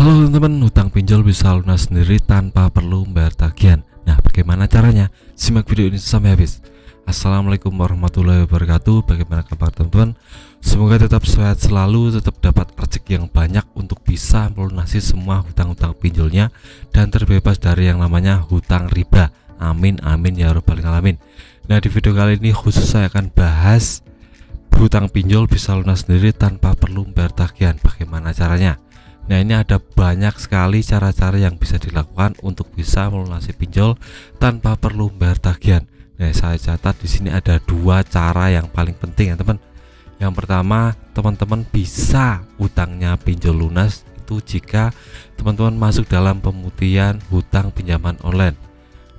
Halo teman-teman, hutang pinjol bisa lunas sendiri tanpa perlu membayar tagihan. Nah, bagaimana caranya? Simak video ini sampai habis. Assalamualaikum warahmatullahi wabarakatuh. Bagaimana kabar teman-teman? Semoga tetap sehat selalu, tetap dapat rezeki yang banyak untuk bisa melunasi semua hutang-hutang pinjolnya dan terbebas dari yang namanya hutang riba. Amin amin ya rabbal alamin. Nah, di video kali ini khusus saya akan bahas hutang pinjol bisa lunas sendiri tanpa perlu membayar tagihan. Bagaimana caranya? Nah, ini ada banyak sekali cara-cara yang bisa dilakukan untuk bisa melunasi pinjol tanpa perlu membayar tagihan. Nah, saya catat di sini ada dua cara yang paling penting ya teman. Yang pertama, teman-teman bisa hutangnya pinjol lunas itu jika teman-teman masuk dalam pemutihan hutang pinjaman online.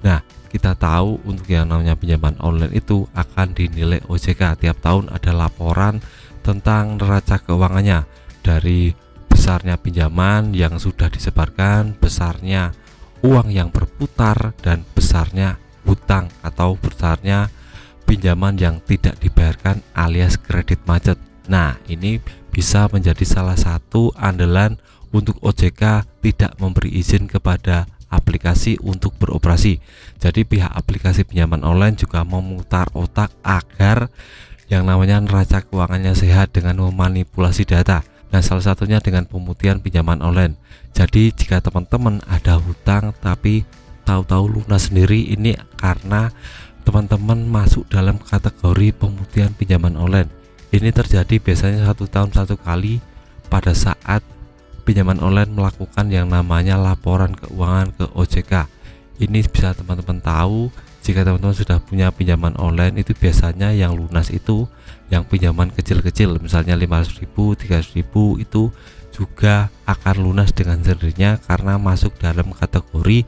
Nah, kita tahu untuk yang namanya pinjaman online itu akan dinilai OJK. Tiap tahun ada laporan tentang neraca keuangannya, dari besarnya pinjaman yang sudah disebarkan, besarnya uang yang berputar, dan besarnya hutang atau besarnya pinjaman yang tidak dibayarkan alias kredit macet. Nah, ini bisa menjadi salah satu andalan untuk OJK tidak memberi izin kepada aplikasi untuk beroperasi. Jadi pihak aplikasi pinjaman online juga memutar otak agar yang namanya neraca keuangannya sehat dengan memanipulasi data. Nah, salah satunya dengan pemutihan pinjaman online. Jadi jika teman-teman ada hutang tapi tahu-tahu lunas sendiri, ini karena teman-teman masuk dalam kategori pemutihan pinjaman online. Ini terjadi biasanya 1 tahun 1 kali pada saat pinjaman online melakukan yang namanya laporan keuangan ke OJK. Ini bisa teman-teman tahu jika teman-teman sudah punya pinjaman online. Itu biasanya yang lunas itu yang pinjaman kecil-kecil, misalnya 500.000, 300.000, itu juga akan lunas dengan sendirinya karena masuk dalam kategori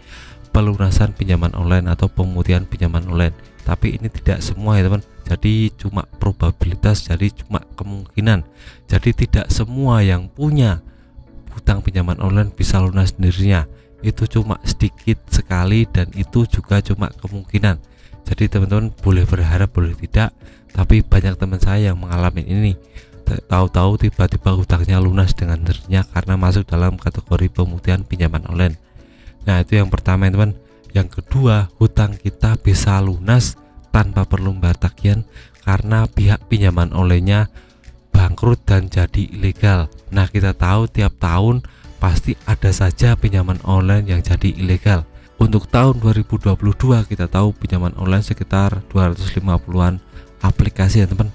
pelunasan pinjaman online atau pemutihan pinjaman online. Tapi ini tidak semua ya teman, jadi cuma probabilitas, jadi cuma kemungkinan. Jadi tidak semua yang punya hutang pinjaman online bisa lunas sendirinya, itu cuma sedikit sekali dan itu juga cuma kemungkinan. Jadi teman-teman boleh berharap boleh tidak, tapi banyak teman saya yang mengalami ini. Tahu-tahu tiba-tiba hutangnya lunas dengan sendirinya karena masuk dalam kategori pemutihan pinjaman online. Nah, itu yang pertama ya teman. Yang kedua, hutang kita bisa lunas tanpa perlu membayar tagihan karena pihak pinjaman online-nya bangkrut dan jadi ilegal. Nah, kita tahu tiap tahun pasti ada saja pinjaman online yang jadi ilegal. Untuk tahun 2022 kita tahu pinjaman online sekitar 250-an aplikasi ya teman.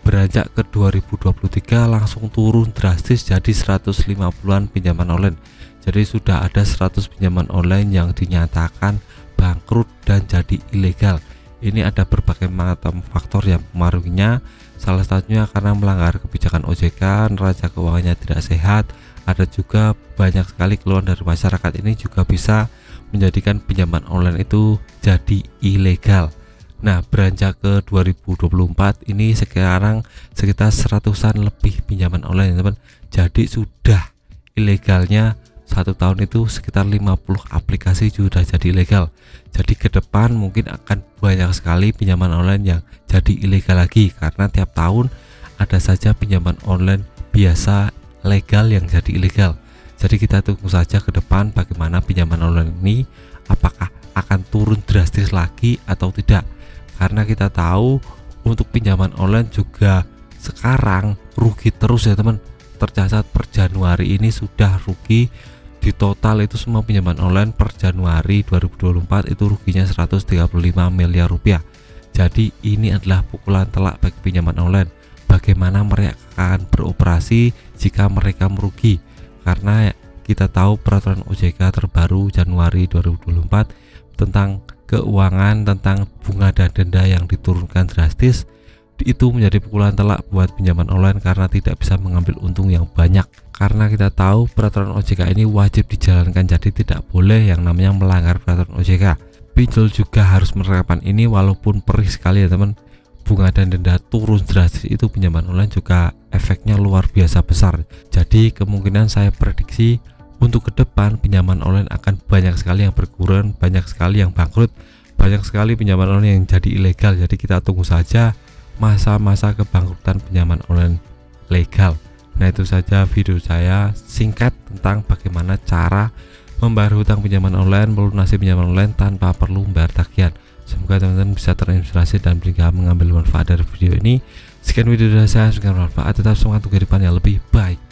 Beranjak ke 2023 langsung turun drastis jadi 150-an pinjaman online. Jadi sudah ada 100 pinjaman online yang dinyatakan bangkrut dan jadi ilegal. Ini ada berbagai macam faktor yang mempengaruhinya. Salah satunya karena melanggar kebijakan OJK, neraca keuangannya tidak sehat. Ada juga banyak sekali keluhan dari masyarakat. Ini juga bisa menjadikan pinjaman online itu jadi ilegal. Nah, beranjak ke 2024 ini sekarang sekitar 100-an lebih pinjaman online teman. Jadi sudah ilegalnya 1 tahun itu sekitar 50 aplikasi sudah jadi ilegal. Jadi ke depan mungkin akan banyak sekali pinjaman online yang jadi ilegal lagi karena tiap tahun ada saja pinjaman online biasa legal yang jadi ilegal. Jadi kita tunggu saja ke depan bagaimana pinjaman online ini, apakah akan turun drastis lagi atau tidak. Karena kita tahu untuk pinjaman online juga sekarang rugi terus ya teman. Tercatat per Januari ini sudah rugi. Di total itu semua pinjaman online per Januari 2024 itu ruginya 135 miliar rupiah. Jadi ini adalah pukulan telak bagi pinjaman online. Bagaimana mereka akan beroperasi jika mereka merugi? Karena kita tahu peraturan OJK terbaru Januari 2024 tentang keuangan, tentang bunga dan denda yang diturunkan drastis, itu menjadi pukulan telak buat pinjaman online karena tidak bisa mengambil untung yang banyak. Karena kita tahu peraturan OJK ini wajib dijalankan, jadi tidak boleh yang namanya melanggar peraturan OJK. Pinjol juga harus menerapkan ini walaupun perih sekali ya teman. Bunga dan denda turun drastis itu pinjaman online juga efeknya luar biasa besar. Jadi kemungkinan saya prediksi untuk ke depan pinjaman online akan banyak sekali yang berkurang, banyak sekali yang bangkrut, banyak sekali pinjaman online yang jadi ilegal. Jadi kita tunggu saja masa-masa kebangkrutan pinjaman online legal. Nah, itu saja video saya singkat tentang bagaimana cara membayar hutang pinjaman online, melunasi pinjaman online tanpa perlu membayar tagihan. Semoga teman-teman bisa terinspirasi dan bisa mengambil manfaat dari video ini. Sekian video dari saya, semoga bermanfaat. Tetap semangat untuk kehidupan yang lebih baik.